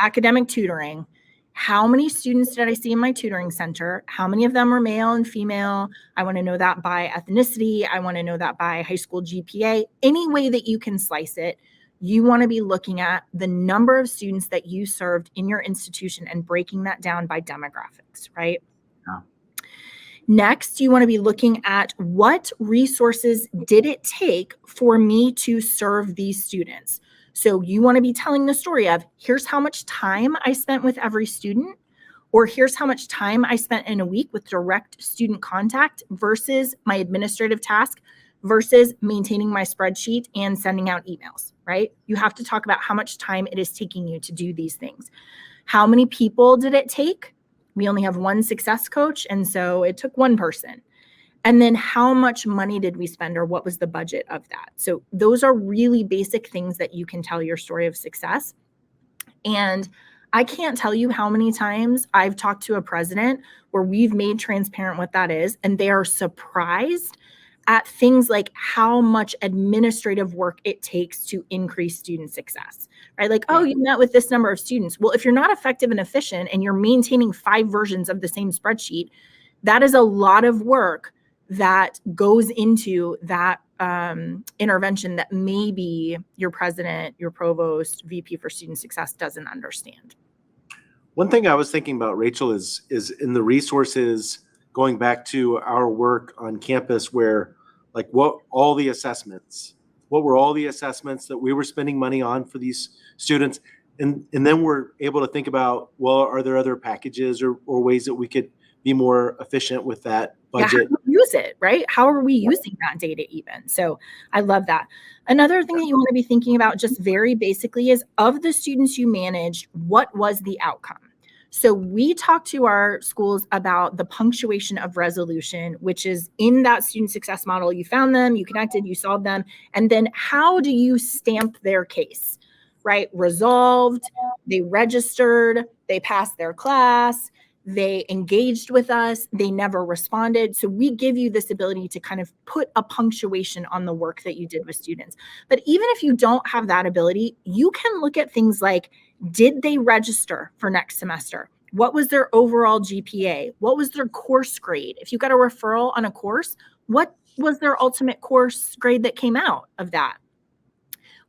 academic tutoring. How many students did I see in my tutoring center? How many of them are male and female? I want to know that by ethnicity. I want to know that by high school GPA. Any way that you can slice it, you want to be looking at the number of students that you served in your institution and breaking that down by demographics, right? Yeah. Next, you want to be looking at what resources did it take for me to serve these students. So you want to be telling the story of, here's how much time I spent with every student, or here's how much time I spent in a week with direct student contact versus my administrative task versus maintaining my spreadsheet and sending out emails, right? You have to talk about how much time it is taking you to do these things. How many people did it take? We only have one success coach, and so it took one person. And then how much money did we spend, or what was the budget of that? So those are really basic things that you can tell your story of success. And I can't tell you how many times I've talked to a president where we've made transparent what that is, and they are surprised at things like how much administrative work it takes to increase student success, right? Like, oh, you met with this number of students. Well, if you're not effective and efficient and you're maintaining 5 versions of the same spreadsheet, That is a lot of work that goes into that intervention that maybe your president, your provost, VP for student success doesn't understand. One thing I was thinking about, Rachel, is in the resources, going back to our work on campus, where like what were all the assessments that we were spending money on for these students, and then we're able to think about, well, are there other packages or ways that we could be more efficient with that budget? Yeah, how do we use it, right? How are we using that data even? So I love that. Another thing that you want to be thinking about just very basically is, of the students you managed, what was the outcome? So we talked to our schools about the punctuation of resolution, which is in that student success model. You found them, you connected, you solved them, and then how do you stamp their case, right? Resolved, they registered, they passed their class, they engaged with us, they never responded. So we give you this ability to kind of put a punctuation on the work that you did with students. But even if you don't have that ability, you can look at things like, did they register for next semester? What was their overall GPA? What was their course grade? If you got a referral on a course, what was their ultimate course grade that came out of that?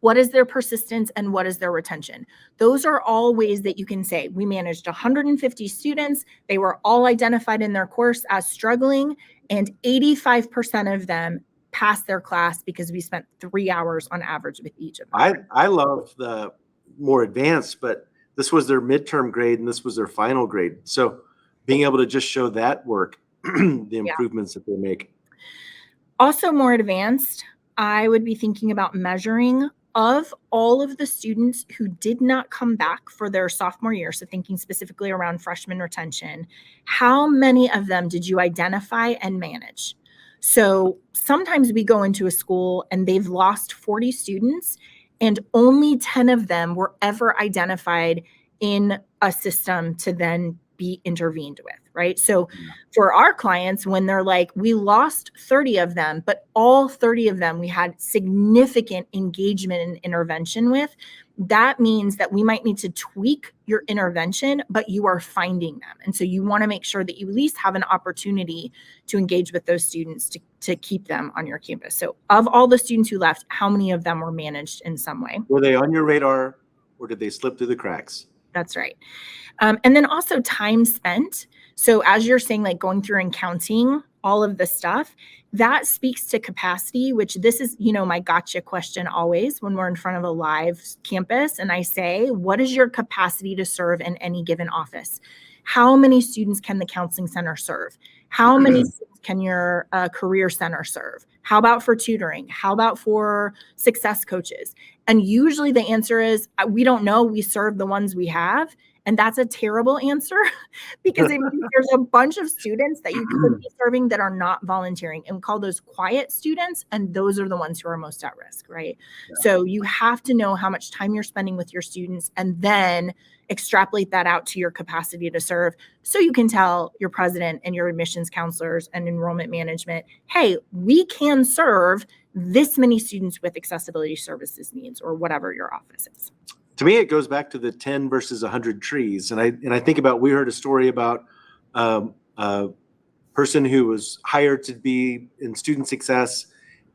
What is their persistence and what is their retention? Those are all ways that you can say, we managed 150 students. They were all identified in their course as struggling, and 85% of them passed their class because we spent 3 hours on average with each of them. I love the more advanced, but this was their midterm grade and this was their final grade. So being able to just show that work, the improvements that they make. Also more advanced, I would be thinking about measuring, of all of the students who did not come back for their sophomore year, so thinking specifically around freshman retention, how many of them did you identify and manage? So sometimes we go into a school and they've lost 40 students and only 10 of them were ever identified in a system to then be intervened with, right? So for our clients, when they're like, we lost 30 of them, but all 30 of them we had significant engagement and intervention with, that means that we might need to tweak your intervention, but you are finding them. And so you want to make sure that you at least have an opportunity to engage with those students to keep them on your campus. So of all the students who left, how many of them were managed in some way? Were they on your radar or did they slip through the cracks? That's right. And then also time spent. So as you're saying, like going through and counting all of the stuff, that speaks to capacity, which this is, my gotcha question always when we're in front of a live campus. And I say, what is your capacity to serve in any given office? How many students can the counseling center serve? How many students can your career center serve? How about for tutoring? How about for success coaches? And usually the answer is, we don't know, we serve the ones we have. And that's a terrible answer because it means there's a bunch of students that you could be serving that are not volunteering, and we call those quiet students. And those are the ones who are most at risk, right? Yeah. So you have to know how much time you're spending with your students and then extrapolate that out to your capacity to serve. So you can tell your president and your admissions counselors and enrollment management, hey, we can serve this many students with accessibility services needs, or whatever your office is. To me, it goes back to the 10 versus 100 trees. And I think about, we heard a story about a person who was hired to be in student success,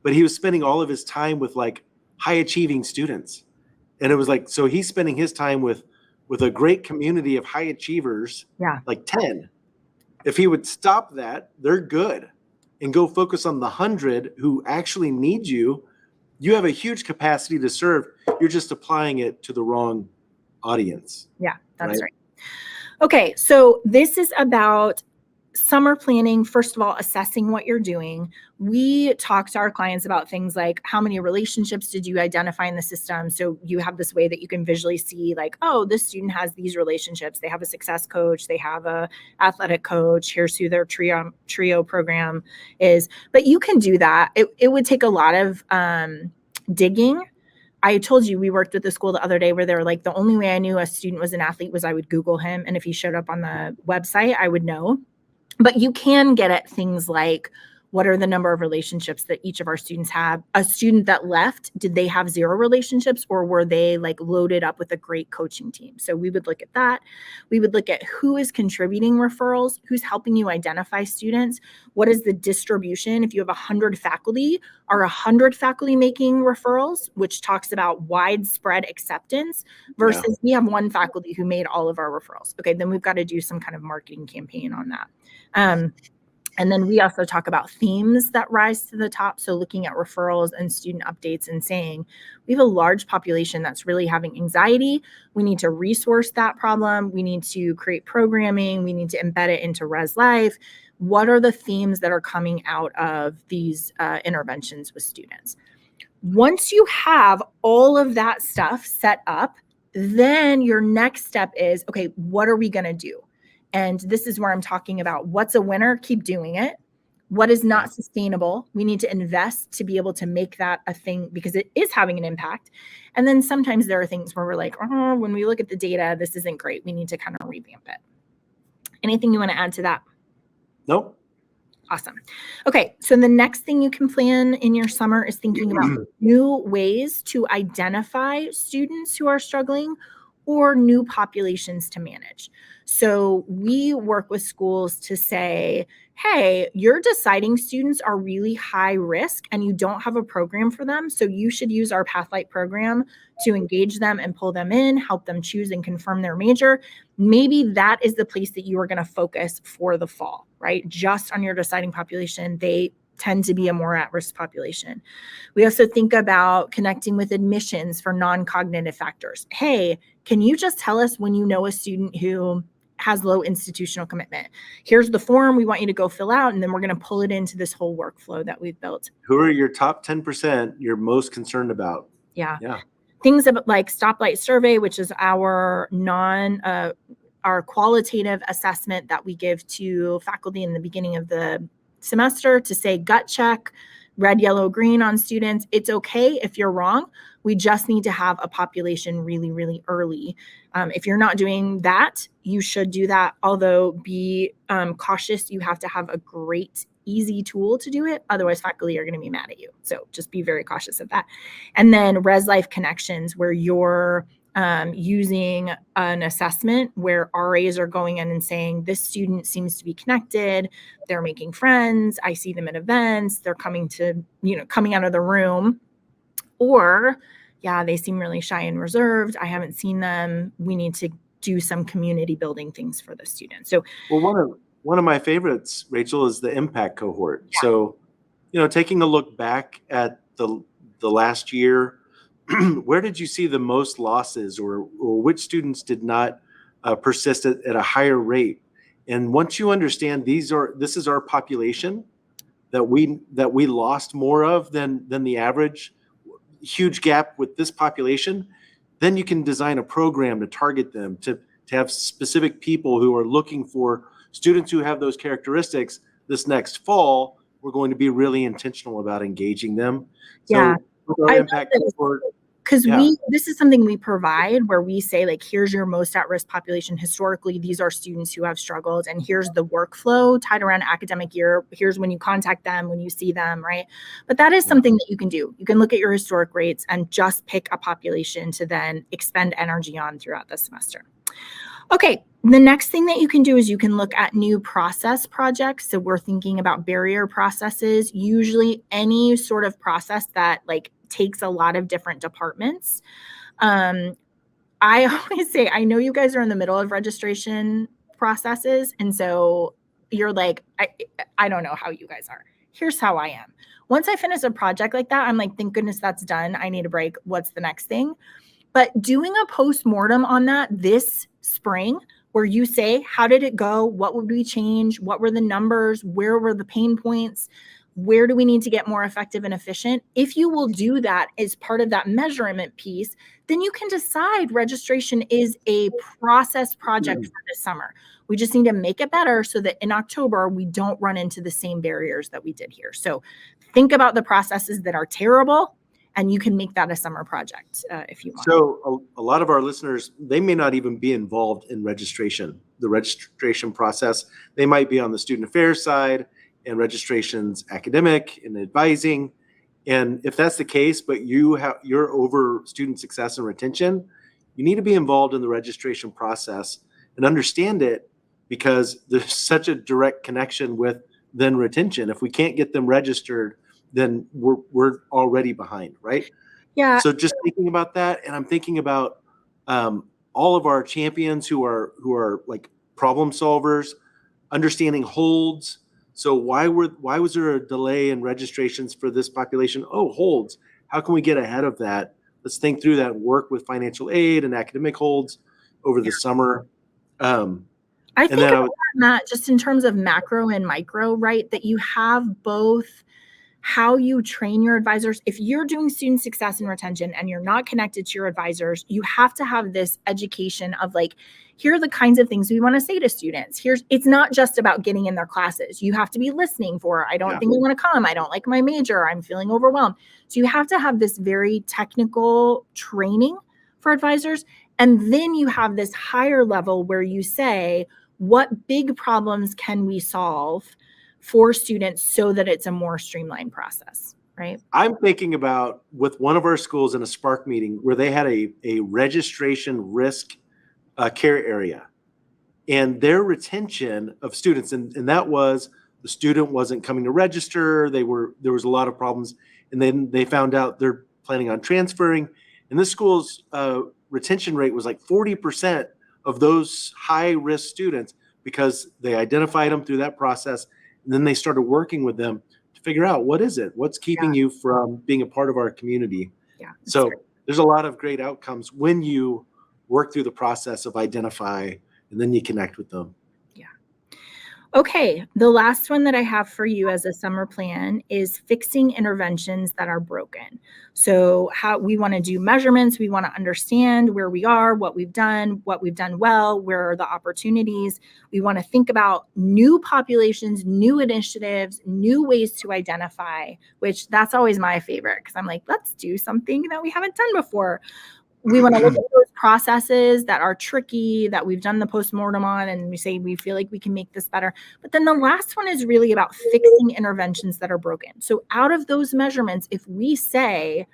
but he was spending all of his time with like high achieving students. And it was like, so he's spending his time with a great community of high achievers, like 10. If he would stop that, they're good, and go focus on the 100 who actually need you, you have a huge capacity to serve. You're just applying it to the wrong audience. Yeah, that's right. Okay, so this is about summer planning. First of all, assessing what you're doing. We talk to our clients about things like, how many relationships did you identify in the system? So you have this way that you can visually see, like, oh, this student has these relationships. They have a success coach. They have a athletic coach. Here's who their trio program is. But you can do that. It would take a lot of digging. I told you we worked with the school the other day where they were like, the only way I knew a student was an athlete was I would Google him. And if he showed up on the website, I would know. But you can get at things like, What are the number of relationships that each of our students have? A student that left, did they have 0 relationships, or were they like loaded up with a great coaching team? So we would look at that. We would look at who is contributing referrals, who's helping you identify students, what is the distribution. If you have 100 faculty, are 100 faculty making referrals, which talks about widespread acceptance, versus we have 1 faculty who made all of our referrals. Okay, then we've got to do some kind of marketing campaign on that. And then we also talk about themes that rise to the top. So looking at referrals and student updates and saying, we have a large population that's really having anxiety. We need to resource that problem. We need to create programming. We need to embed it into Res Life. What are the themes that are coming out of these interventions with students? Once you have all of that stuff set up, then your next step is, okay, what are we going to do? And this is where I'm talking about what's a winner, keep doing it. What is not sustainable, we need to invest to be able to make that a thing because it is having an impact. And then sometimes there are things where we're like, oh, when we look at the data, this isn't great. We need to kind of revamp it. Anything you want to add to that? Nope. Awesome. Okay, so the next thing you can plan in your summer is thinking about new ways to identify students who are struggling or new populations to manage. So we work with schools to say, hey, your deciding students are really high risk and you don't have a program for them. So you should use our Pathlight program to engage them and pull them in, help them choose and confirm their major. Maybe that is the place that you are going to focus for the fall, right? Just on your deciding population. They tend to be a more at-risk population. We also think about connecting with admissions for non-cognitive factors. Hey, can you just tell us when you know a student who has low institutional commitment? Here's the form we want you to go fill out, and then we're going to pull it into this whole workflow that we've built. Who are your top 10% you're most concerned about? Yeah. Yeah. Things about like Stoplight Survey, which is our our qualitative assessment that we give to faculty in the beginning of the semester to say gut check, red, yellow, green on students. It's okay if you're wrong. We just need to have a population really, really early. If you're not doing that, you should do that. Although be cautious, you have to have a great, easy tool to do it. Otherwise, faculty are going to be mad at you. So just be very cautious of that. And then Res Life Connections, where you're using an assessment where RAs are going in and saying, this student seems to be connected. They're making friends. I see them at events. They're coming out of the room. Or, yeah, they seem really shy and reserved. I haven't seen them. We need to do some community building things for the students. So, well, one of my favorites, Rachel, is the impact cohort. Yeah. So, taking a look back at the last year, where did you see the most losses, or which students did not persist at a higher rate? And once you understand this is our population that we lost more of than the average, huge gap with this population, then you can design a program to target them, to have specific people who are looking for students who have those characteristics. This next fall, we're going to be really intentional about engaging them. Yeah. So with our impact cohort, because this is something we provide where we say, like, here's your most at-risk population. Historically, these are students who have struggled, and here's the workflow tied around academic year. Here's when you contact them, when you see them, right? But that is something that you can do. You can look at your historic rates and just pick a population to then expend energy on throughout the semester. Okay, the next thing that you can do is you can look at new process projects. So we're thinking about barrier processes, usually any sort of process that takes a lot of different departments. I always say, I know you guys are in the middle of registration processes. And so you're like, I don't know how you guys are. Here's how I am. Once I finish a project like that, I'm like, thank goodness that's done. I need a break. What's the next thing? But doing a postmortem on that this spring, where you say, how did it go? What would we change? What were the numbers? Where were the pain points? Where do we need to get more effective and efficient? If you will do that as part of that measurement piece, then you can decide registration is a process project for this summer. We just need to make it better so that in October, we don't run into the same barriers that we did here. So think about the processes that are terrible, and you can make that a summer project if you want. So a lot of our listeners, they may not even be involved in registration, the registration process. They might be on the student affairs side, and registration's academic and advising. And if that's the case, but you're over student success and retention, you need to be involved in the registration process and understand it, because there's such a direct connection with then retention. If we can't get them registered, then we're already behind, right? Yeah. So just thinking about that, and I'm thinking about all of our champions who are like problem solvers, understanding holds. So why was there a delay in registrations for this population? Oh, holds. How can we get ahead of that? Let's think through that and work with financial aid and academic holds over the summer. I think about that just in terms of macro and micro, right? That you have both how you train your advisors. If you're doing student success and retention and you're not connected to your advisors, you have to have this education of like, here are the kinds of things we want to say to students. It's not just about getting in their classes. You have to be listening for, I don't think I want to come. I don't like my major. I'm feeling overwhelmed. So you have to have this very technical training for advisors. And then you have this higher level where you say, what big problems can we solve for students so that it's a more streamlined process, right? I'm thinking about with one of our schools in a Spark meeting where they had a registration risk care area, and their retention of students, and that was the student wasn't coming to register. There was a lot of problems, and then they found out they're planning on transferring, and this school's retention rate was like 40% of those high risk students, because they identified them through that process. And then they started working with them to figure out what's keeping you from being a part of our community. Yeah. So there's a lot of great outcomes when you work through the process of identify and then you connect with them. Yeah. Okay. The last one that I have for you as a summer plan is fixing interventions that are broken. So how we want to do measurements, we want to understand where we are, what we've done well, where are the opportunities. We want to think about new populations, new initiatives, new ways to identify, which that's always my favorite, because I'm like, let's do something that we haven't done before. We want to look at those processes that are tricky, that we've done the postmortem on, and we say we feel like we can make this better. But then the last one is really about fixing interventions that are broken. So out of those measurements, if we say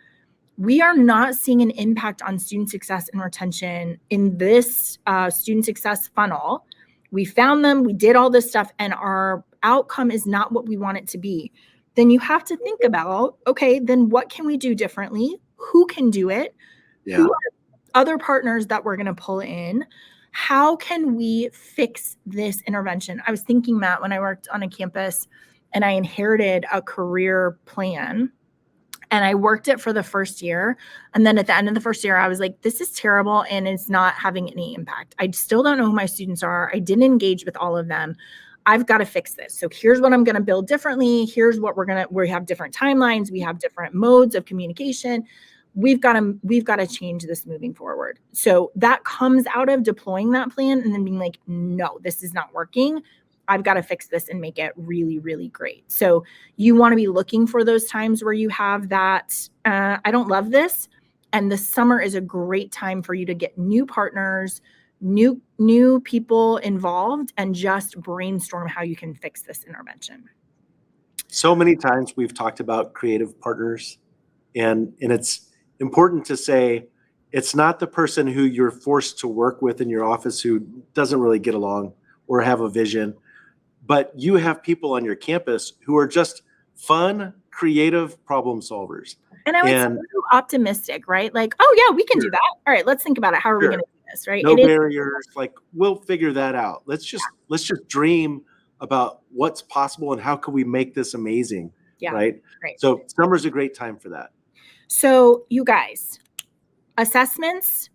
we are not seeing an impact on student success and retention in this student success funnel, we found them, we did all this stuff, and our outcome is not what we want it to be, then you have to think about, okay, then what can we do differently? Who can do it? Yeah. Who are other partners that we're going to pull in? How can we fix this intervention? I was thinking, Matt, when I worked on a campus and I inherited a career plan and I worked it for the first year. And then at the end of the first year, I was like, this is terrible and it's not having any impact. I still don't know who my students are. I didn't engage with all of them. I've got to fix this. So here's what I'm going to build differently. Here's what we have different timelines. We have different modes of communication. We've got to change this moving forward. So that comes out of deploying that plan and then being like, no, this is not working. I've got to fix this and make it really, really great. So you want to be looking for those times where you have that, I don't love this. And the summer is a great time for you to get new partners, new people involved, and just brainstorm how you can fix this intervention. So many times we've talked about creative partners, and it's important to say it's not the person who you're forced to work with in your office who doesn't really get along or have a vision, but you have people on your campus who are just fun, creative problem solvers. And I would say optimistic, right? Like, oh yeah, we can do that. All right, let's think about it. How are we going to do this, right? No barriers. Like, we'll figure that out. Let's just dream about what's possible and how can we make this amazing, right? So summer's a great time for that. So you guys, assessments,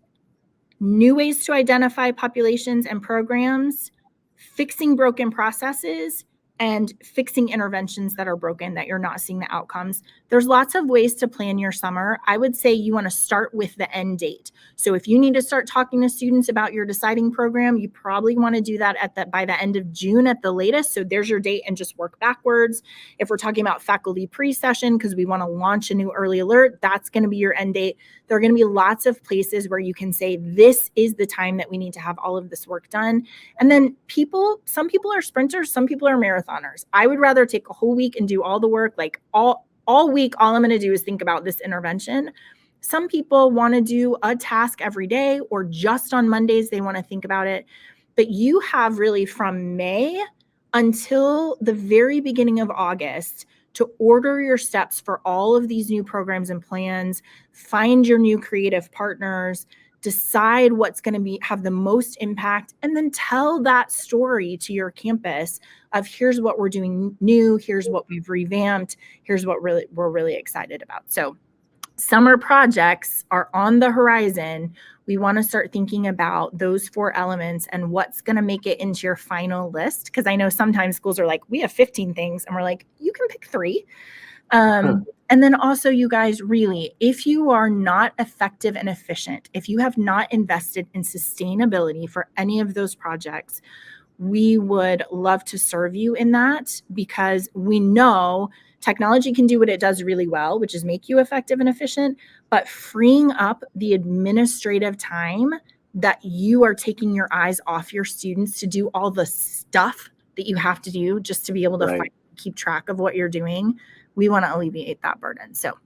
new ways to identify populations and programs, fixing broken processes, and fixing interventions that are broken, that you're not seeing the outcomes. There's lots of ways to plan your summer. I would say you want to start with the end date. So if you need to start talking to students about your deciding program, you probably want to do that by the end of June at the latest. So there's your date and just work backwards. If we're talking about faculty pre-session, because we want to launch a new early alert, that's going to be your end date. There are going to be lots of places where you can say, this is the time that we need to have all of this work done. And then some people are sprinters, some people are marathoners. marathoners. I would rather take a whole week and do all the work, like all week, all I'm going to do is think about this intervention. Some people want to do a task every day, or just on Mondays, they want to think about it. But you have really from May until the very beginning of August to order your steps for all of these new programs and plans, find your new creative partners, decide what's going to have the most impact, and then tell that story to your campus of here's what we're doing new, here's what we've revamped, here's what we're really excited about. So summer projects are on the horizon. We want to start thinking about those 4 elements and what's going to make it into your final list. Because I know sometimes schools are like, we have 15 things. And we're like, you can pick 3. And then also, you guys, really, if you are not effective and efficient, if you have not invested in sustainability for any of those projects, we would love to serve you in that, because we know technology can do what it does really well, which is make you effective and efficient, but freeing up the administrative time that you are taking your eyes off your students to do all the stuff that you have to do just to be able to keep track of what you're doing. We want to alleviate that burden. So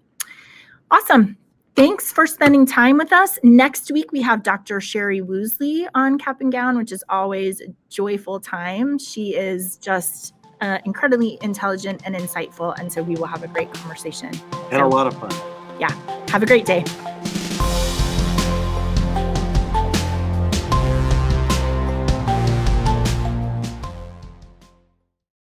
awesome. Thanks for spending time with us. Next week, we have Dr. Sherry Woosley on Cap and Gown, which is always a joyful time. She is just incredibly intelligent and insightful. And so we will have a great conversation. And a lot of fun. Yeah. Have a great day.